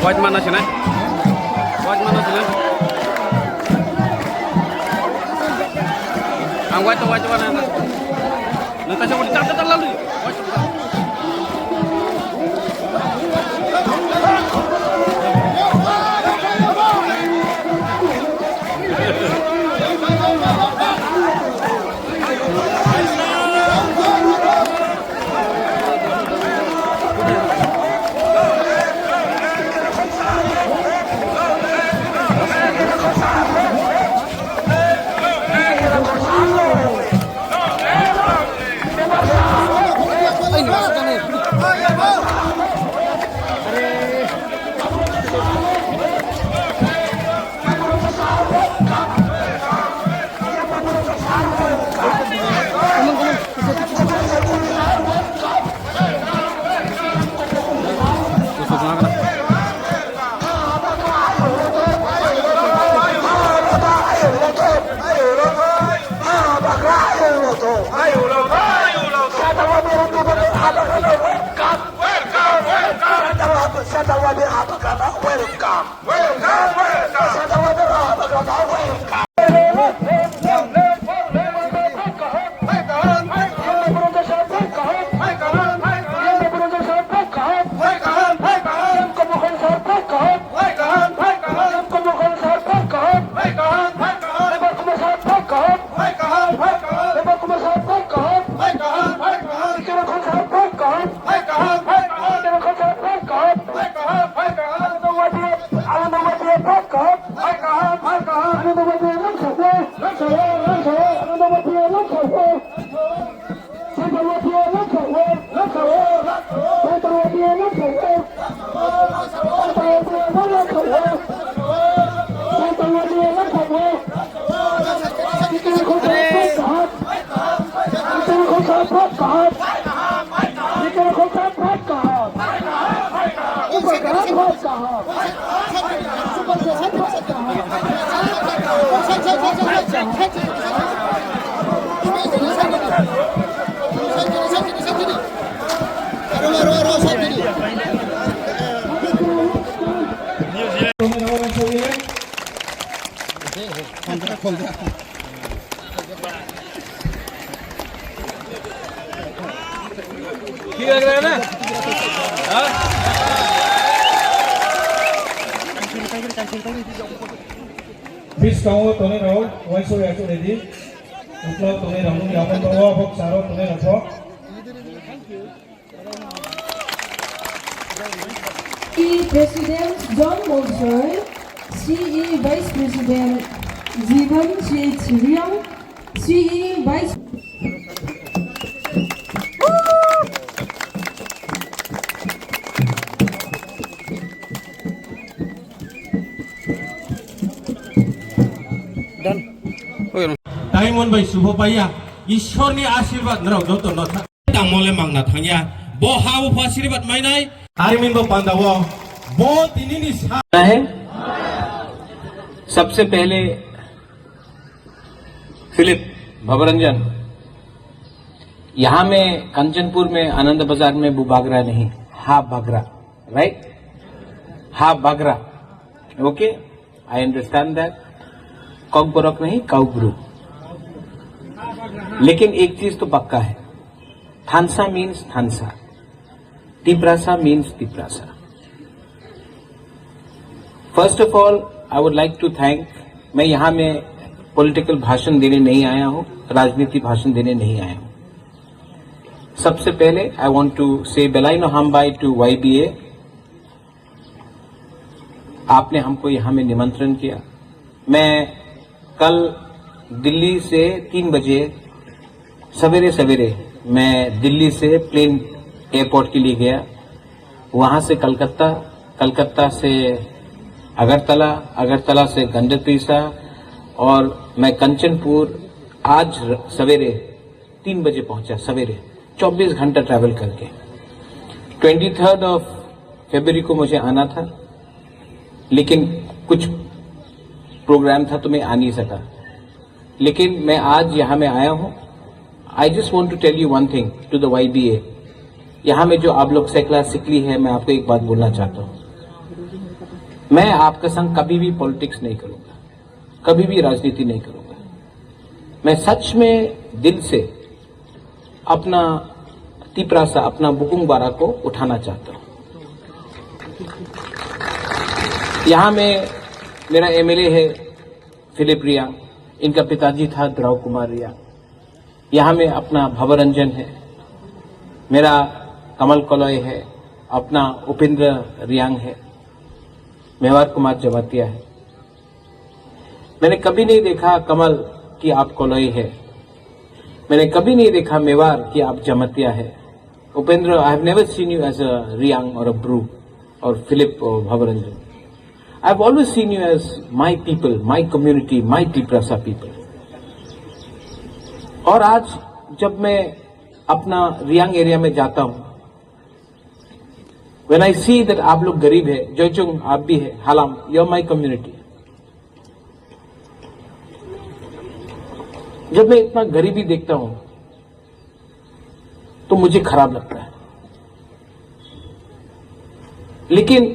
White mana sih, white mana sih? Ang white mana? Nanti saya mau dicatat lalu. Bis kamu tone rau, wai so ya so ready. Untuk tone rau ni apa bawa bok saro tone rau. President John Molsoy, CE Vice President Jivan Chiriang, CE Vice Diamond by Subhopaya, Ishorni Ashirvat Nro, Dr. Nota, Tamole Magna Tanya, Bohau Fashiribat Mainai, Armindo Pandawa, Both in his है। सबसे पहले Philip भवरंजन, यहां में कंचनपुर में आनंद बाजार में बुबागरा नहीं, हा बागरा, राइट, हा बागरा, okay, I understand that, Kokborok नहीं काउब्रू, लेकिन एक चीज तो पक्का है, Thansa means Thansa, Tiprasa means Tiprasa. First of all I would like to thank, मैं यहां में पॉलिटिकल भाषण देने नहीं आया हूं, राजनीति भाषण देने नहीं आया हूं। सबसे पहले आई वांट टू से बेलाइनो हमबाई टू YBA, आपने हमको यहां में निमंत्रण किया। मैं कल दिल्ली से 3 बजे सवेरे सवेरे मैं दिल्ली से प्लेन एयरपोर्ट के लिए गया, वहां से कलकत्ता, कलकत्ता से अगरतला, अगरतला से गंडतीसा और मैं कंचनपुर आज सवेरे 3 बजे पहुंचा, सवेरे 24 घंटा ट्रैवल करके। 23 फरवरी को मुझे आना था, लेकिन कुछ प्रोग्राम था तो मैं आ नहीं सका, लेकिन मैं आज यहां में आया हूं। I just want to tell you one thing to the YBA, यहां में जो आप लोग सेक्ला सिकली है, मैं आपको एक बात बोलना चाहता हूं। मैं आपके संग कभी भी पॉलिटिक्स नहीं करूंगा, कभी भी राजनीति नहीं करूंगा। मैं सच में दिल से अपना तिपरासा, अपना बुकुंग बारा को उठाना चाहता हूं। यहां में मेरा एमएलए है फिलिप रियांग, इनका पिताजी था द्रव कुमार रियांग। यहां में अपना भवरंजन है, मेरा कमल कलॉय है, अपना उपेंद्र रियांग है, मेवार कुमार जमातिया है। मैंने कभी नहीं देखा कमल कि आप कलॉय है, मैंने कभी नहीं देखा मेवार कि आप जमातिया है। Upendra, I have never seen you as a Reang और अ ब्रू, और फिलिप और Bhabaranjan, I have always seen you as my people, my community, my Tiprasa people. और आज जब मैं अपना रियांग एरिया में जाता हूं, When I see that आप लोग गरीब है, जोइचुंग आप भी है, हालाम, यू आर माई कम्युनिटी। जब मैं इतना गरीबी देखता हूं तो मुझे खराब लगता है। लेकिन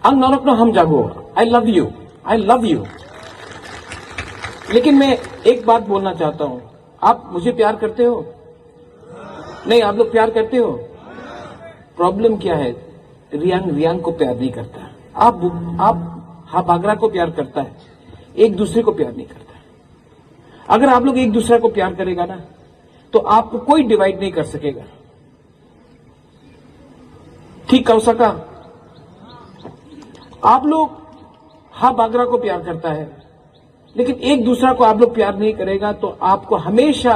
अंग नौरकनो हम जागो, I love you, I love you. लेकिन मैं एक बात बोलना चाहता हूं, आप मुझे प्यार करते हो? नहीं, आप लोग प्यार करते हो? प्रॉब्लम क्या है? रियांग को प्यार नहीं करता। आप हाबागरा को प्यार करता है, एक दूसरे को प्यार नहीं करता। अगर आप लोग एक दूसरे को प्यार करेगा ना, तो आपको कोई डिवाइड नहीं कर सकेगा। ठीक कौसका, आप लोग हाबागरा को प्यार करता है, लेकिन एक दूसरा को आप लोग प्यार नहीं करेगा, तो आपको हमेशा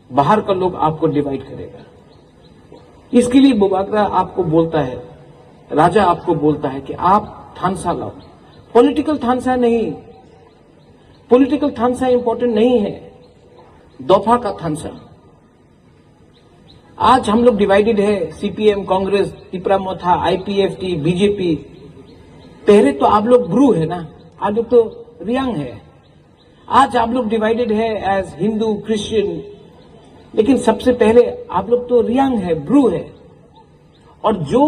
बाहर का लोग आपको डिवाइड करेगा। इसके लिए बुबागरा आपको बोलता है, राजा आपको बोलता है कि आप थानसा लाओ। पॉलिटिकल थानसा नहीं, पॉलिटिकल थानसा इंपॉर्टेंट नहीं है, दोफा का थानसा। आज हम लोग डिवाइडेड है, सीपीएम, कांग्रेस, तिपरा मोथा, आईपीएफटी, बीजेपी। पहले तो आप लोग ब्रू है ना, आज लोग तो रियांग है। आज आप लोग डिवाइडेड है एज हिंदू, क्रिश्चियन, लेकिन सबसे पहले आप लोग तो रियांग है, ब्रू है। और जो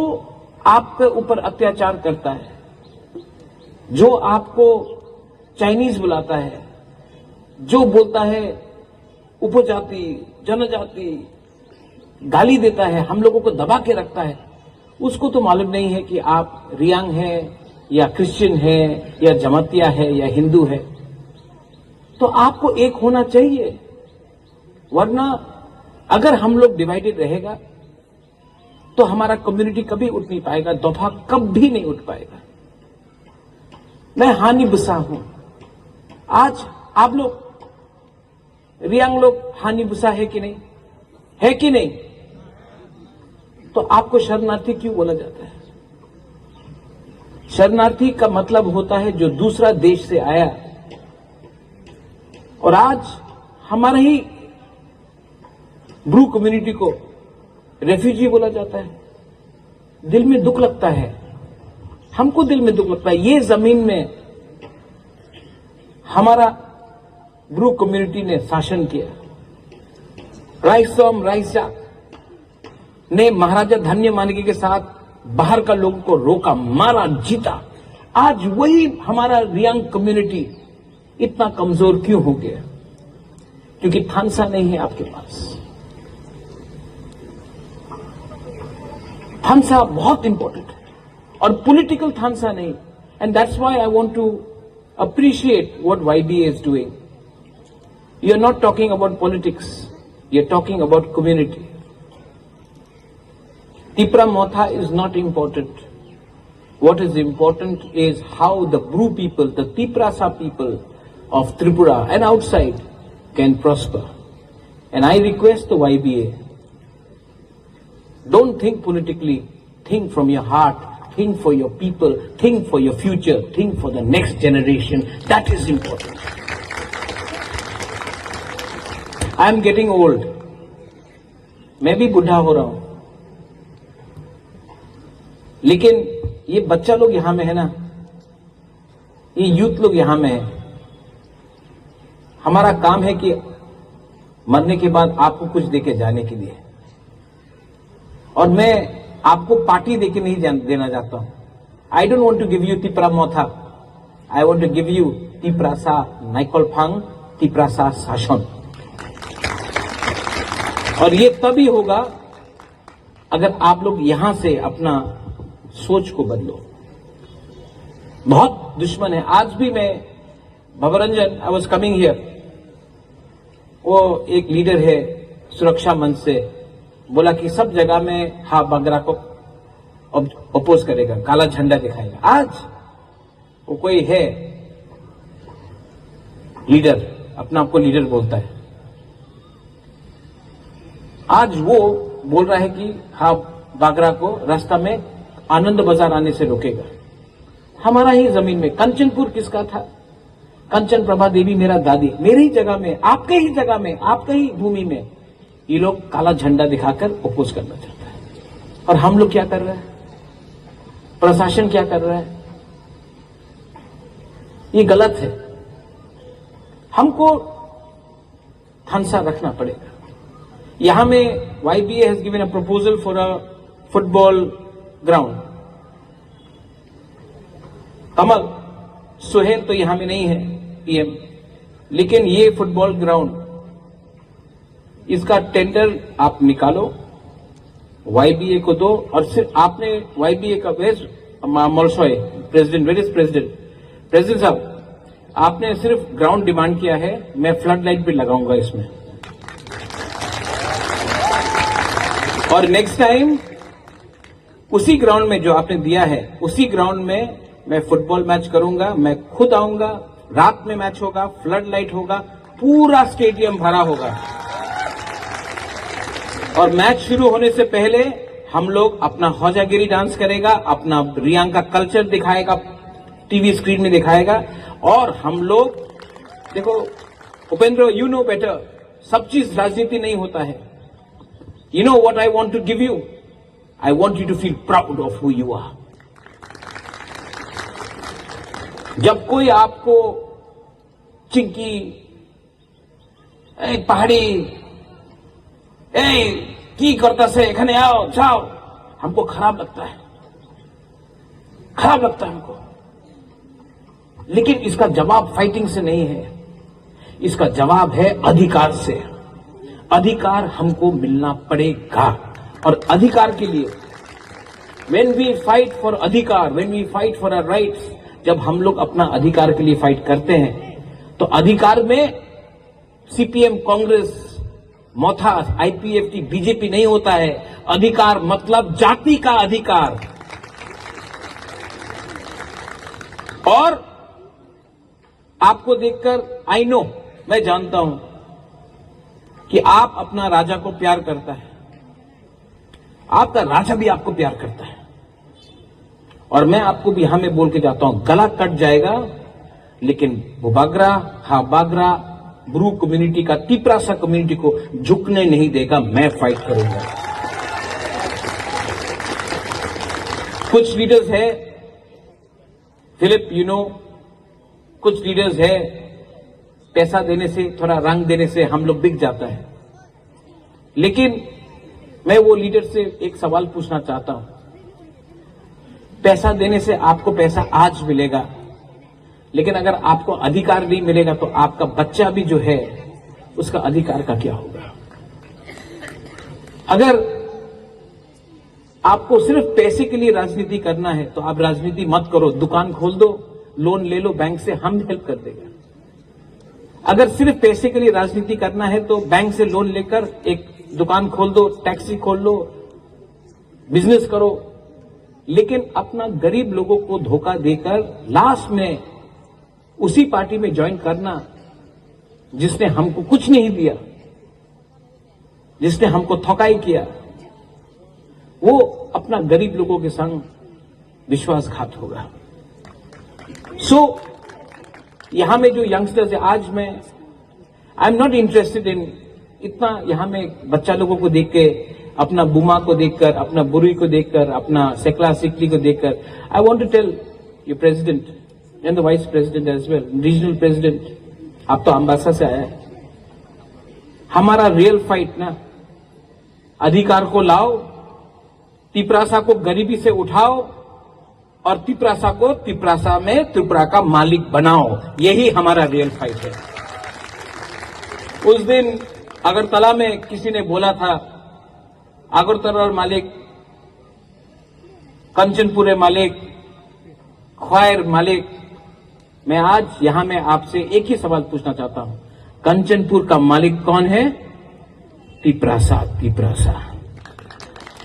आपके ऊपर अत्याचार करता है, जो आपको चाइनीज बुलाता है, जो बोलता है उपजाति, जनजाति, गाली देता है, हम लोगों को दबा के रखता है, उसको तो मालूम नहीं है कि आप रियांग है या क्रिश्चियन है या जमातिया है या हिंदू है। तो आपको एक होना चाहिए, वरना अगर हम लोग डिवाइडेड रहेगा तो हमारा कम्युनिटी कभी उठ नहीं पाएगा, दफा कभी नहीं उठ पाएगा। मैं हानि बुसा हूं। आज आप लोग रियांग लोग हानि बुसा है कि नहीं? है कि नहीं? तो आपको शरणार्थी क्यों बोला जाता है? शरणार्थी का मतलब होता है जो दूसरा देश से आया, और आज हमारा ही ब्रू कम्युनिटी को रेफ्यूजी बोला जाता है। दिल में दुख लगता है, हमको दिल में दुख लगता है। ये जमीन में हमारा ब्रू कम्युनिटी ने शासन किया। राइसोम राइसा ने महाराजा धन्य मानिके के साथ बाहर का लोगों को रोका, मारा, जीता। आज वही हमारा रियांग कम्युनिटी इतना कमजोर क्यों हो गया? क्योंकि थानसा नहीं है आपके पास। थानसा बहुत इंपॉर्टेंट है, और पॉलिटिकल थानसा नहीं। And that's why I want to appreciate what YBA is doing. You are not talking about politics, you are talking about community. Tipra Motha is not important. What is important is how the Bru people, the Tiprasa people of Tripura and outside can prosper. And I request the YBA, don't think politically, think from your heart, think for your people, think for your future, think for the next generation. That is important. I am getting old. मैं भी बूढ़ा हो रहा हूं, लेकिन ये बच्चा लोग यहां में है ना, ये यूथ लोग यहां में है। हमारा काम है कि मरने के बाद आपको कुछ देके जाने के लिए, और मैं आपको पार्टी देके नहीं देना चाहता हूं, I don't want to give you Tipra Motha. I want to give you Tiprasa Naikolphang, Tiprasa Sashon. और ये तभी होगा अगर आप लोग यहां से अपना सोच को बदलो। बहुत दुश्मन है। आज भी मैं भवरंजन, आई वॉज कमिंग हियर, वो एक लीडर है सुरक्षा मंच से, बोला कि सब जगह में हा बागरा को अपोज करेगा, काला झंडा दिखाएगा। आज वो कोई है लीडर, अपना आपको लीडर बोलता है, आज वो बोल रहा है कि हा बागरा को रास्ता में आनंद बाजार आने से रोकेगा। हमारा ही जमीन में कंचनपुर किसका था? कंचन प्रभा देवी मेरा दादी, मेरी ही जगह में, आपके ही जगह में, आपके ही भूमि में ये लोग काला झंडा दिखाकर अपोज करना चाहता है। और हम लोग क्या कर रहे हैं? प्रशासन क्या कर रहा है? ये गलत है। हमको हंसा रखना पड़ेगा। यहां में YBA has given a proposal for a football ground. Kamal Suhel तो यहां में नहीं है PM, लेकिन ये फुटबॉल ग्राउंड, इसका टेंडर आप निकालो, YBA को दो। और सिर्फ आपने YBA का मॉलसॉय प्रेसिडेंट, वेरियस प्रेसिडेंट साहब, आपने सिर्फ ग्राउंड डिमांड किया है, मैं फ्लड लाइट भी लगाऊंगा इसमें। और नेक्स्ट टाइम उसी ग्राउंड में जो आपने दिया है, उसी ग्राउंड में मैं फुटबॉल मैच करूंगा, मैं खुद आऊंगा, रात में मैच होगा, फ्लड लाइट होगा, पूरा स्टेडियम भरा होगा। और मैच शुरू होने से पहले हम लोग अपना हौजागिरी डांस करेगा, अपना रियांग का कल्चर दिखाएगा, टीवी स्क्रीन में दिखाएगा। और हम लोग देखो उपेंद्र, यू नो बेटर, सब चीज राजनीति नहीं होता है। You know what I want to give you? I want you to feel proud of who you are. जब कोई आपको चिंकी, पहाड़ी, की करता से एखने आओ जाओ, हमको खराब लगता है, खराब लगता है हमको। लेकिन इसका जवाब फाइटिंग से नहीं है, इसका जवाब है अधिकार से। अधिकार हमको मिलना पड़ेगा। और अधिकार के लिए when we fight for अधिकार, when we fight for our rights, जब हम लोग अपना अधिकार के लिए फाइट करते हैं तो अधिकार में CPM, कांग्रेस, मोथा, IPFT, BJP नहीं होता है। अधिकार मतलब जाति का अधिकार। और आपको देखकर आई नो, मैं जानता हूं कि आप अपना राजा को प्यार करता है, आपका राजा भी आपको प्यार करता है। और मैं आपको भी यहां में बोल के जाता हूं, गला कट जाएगा लेकिन वो बागरा, हा बागरा, ब्रू कम्युनिटी का, तिपरासा कम्युनिटी को झुकने नहीं देगा। मैं फाइट करूंगा। कुछ लीडर्स है, फिलिप, यू नो, कुछ लीडर्स है, पैसा देने से, थोड़ा रंग देने से हम लोग बिक जाता है। लेकिन मैं वो लीडर से एक सवाल पूछना चाहता हूं। पैसा देने से आपको पैसा आज मिलेगा, लेकिन अगर आपको अधिकार नहीं मिलेगा तो आपका बच्चा भी जो है उसका अधिकार का क्या होगा? अगर आपको सिर्फ पैसे के लिए राजनीति करना है तो आप राजनीति मत करो, दुकान खोल दो, लोन ले लो बैंक से, हम हेल्प कर देगा। अगर सिर्फ पैसे के लिए राजनीति करना है तो बैंक से लोन लेकर एक दुकान खोल दो, टैक्सी खोल लो, बिजनेस करो। लेकिन अपना गरीब लोगों को धोखा देकर लास्ट में उसी पार्टी में ज्वाइन करना जिसने हमको कुछ नहीं दिया, जिसने हमको थकाई किया, वो अपना गरीब लोगों के संग विश्वासघात होगा। सो यहां में जो यंगस्टर्स है, आज मैं I am not interested in इतना यहां में बच्चा लोगों को देख के, अपना बुमा को देखकर, अपना बुरी को देखकर, अपना सेकला सिकली को देखकर, I want to tell you president and the vice president as well, regional president, आप तो अम्बासा से आया है। हमारा रियल फाइट ना, अधिकार को लाओ, तिपरासा को गरीबी से उठाओ और तिपरासा को तिपरासा में त्रिपुरा का मालिक बनाओ। यही हमारा रियल फाइट है। उस दिन अगरतला में किसी ने बोला था, अगरतला मालिक, कंचनपुर मालिक, ख्वायर मालिक। मैं आज यहां में आपसे एक ही सवाल पूछना चाहता हूं, कंचनपुर का मालिक कौन है? तिपरासा, तिपरासा।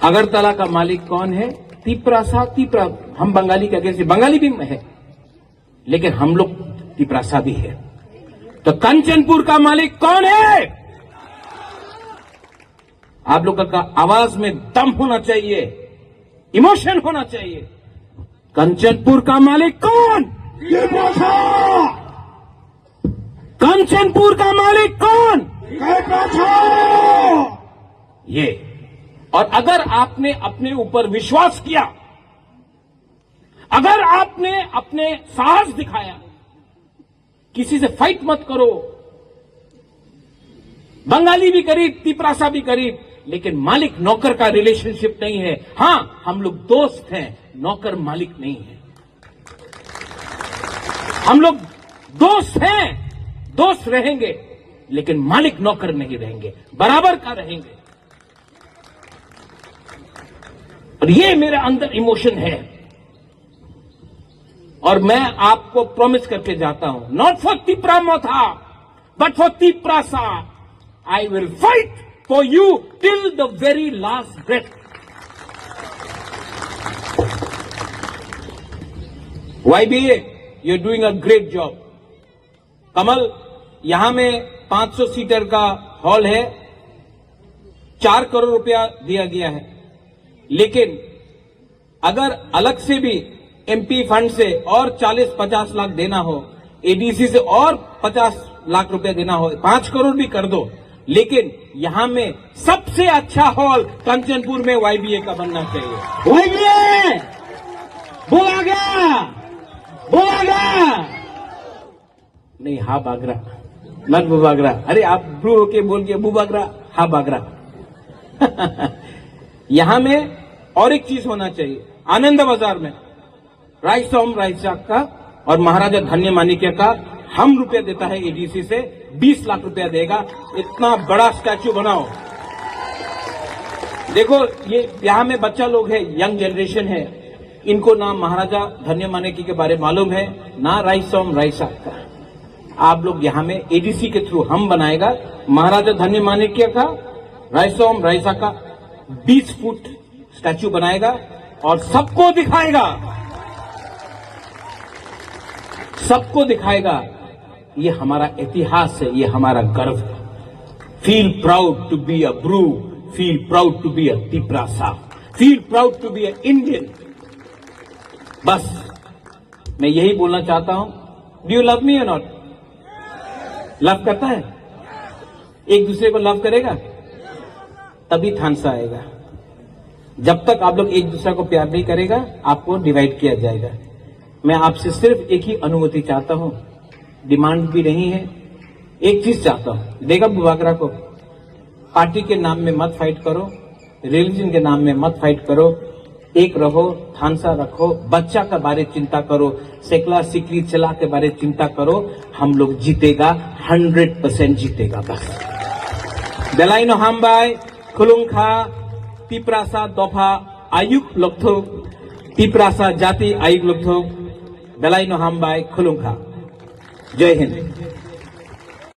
अगरतला का मालिक कौन है? तिपरासा, तिपरा। हम बंगाली के अगेंस्ट, बंगाली भी है लेकिन हम लोग तिपरासा भी है। तो कंचनपुर का मालिक कौन है? आप लोगों का आवाज में दम होना चाहिए, इमोशन होना चाहिए। कंचनपुर का मालिक कौन? कंचनपुर का मालिक कौन? ये। और अगर आपने अपने ऊपर विश्वास किया, अगर आपने अपने साहस दिखाया, किसी से फाइट मत करो। बंगाली भी करीब, तिपरासा भी करीब, लेकिन मालिक नौकर का रिलेशनशिप नहीं है। हां, हम लोग दोस्त हैं, नौकर मालिक नहीं है। हम लोग दोस्त हैं, दोस्त रहेंगे, लेकिन मालिक नौकर नहीं रहेंगे, बराबर का रहेंगे। और ये मेरे अंदर इमोशन है। और मैं आपको प्रॉमिस करके जाता हूं, not for Tipra Motha but for Tiprasa, I will fight for you till the very last breath. YBA, you are doing a great job. Kamal, यहां में 500 सीटर का हॉल है, 4 करोड़ रुपया दिया गया है। लेकिन अगर अलग से भी MP फंड से और 40-50 लाख देना हो, ADC से और 50 लाख रुपया देना हो, 5 करोड़ भी कर दो, लेकिन यहां में सबसे अच्छा हॉल कंचनपुर में YBA का बनना चाहिए। YBA बोला गया, बोला गया नहीं, हा बागरा, नट बुबागरा। अरे आप ब्रू होके बोल के बुबागरा, हा बागरा। यहां में और एक चीज होना चाहिए, आनंद बाजार में राइसोम राइसाक का और महाराजा धन्य माणिक्य का हम रुपया देता है, ADC से 20 लाख रुपया देगा। इतना बड़ा स्टैच्यू बनाओ। देखो, ये यहां में बच्चा लोग है, यंग जनरेशन है, इनको ना महाराजा धन्य माणिक्य के बारे मालूम है, ना राइसोम राइसाक का। आप लोग यहां में ADC के थ्रू हम बनाएगा महाराजा धन्य माणिक्य का, राइसोम राइसाक का 20 फुट स्टैच्यू बनाएगा और सबको दिखाएगा, सबको दिखाएगा ये हमारा इतिहास है, ये हमारा गर्व है। Feel proud to be a Bru, feel proud to be a Tiprasa, feel proud to be a Indian. बस मैं यही बोलना चाहता हूं। डू यू लव मी और नॉट? लव करता है? एक दूसरे को लव करेगा तभी थानसा आएगा। जब तक आप लोग एक दूसरे को प्यार नहीं करेगा, आपको डिवाइड किया जाएगा। मैं आपसे सिर्फ एक ही अनुमति चाहता हूं, डिमांड भी नहीं है, एक चीज चाहता हूं, देगा बुबागरा को, पार्टी के नाम में मत फाइट करो, रिलीजन के नाम में मत फाइट करो, एक रहो, थानसा रखो, बच्चा का बारे चिंता करो, सेकला सिकली चला के बारे चिंता करो। हम लोग जीतेगा, 100% जीतेगा। बस बेलाइनो हामबाई खुलुंखा तिपरासा दफा आयुक्त लोकथो, तिपरासा जाति आयुक्त लोकथो, बेलाइनो हामबाई खुलुंखा। जय हिंद।